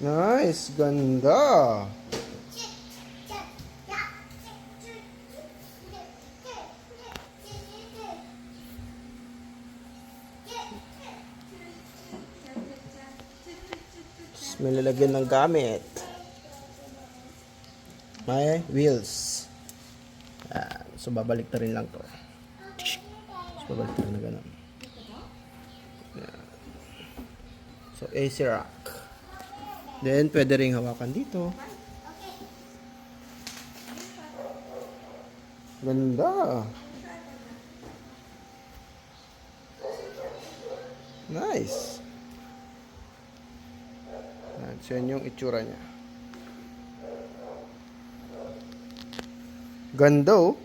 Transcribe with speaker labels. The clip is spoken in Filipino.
Speaker 1: Nice, ganda. Tapos may lalagyan ng gamit. May wheels. So babalik na rin lang to. So babalik na rin na ganun. Yan. So AC rack. Then pwede ring hawakan dito. Ganda. Nice. So yan yung itsura niya. Ganda oh.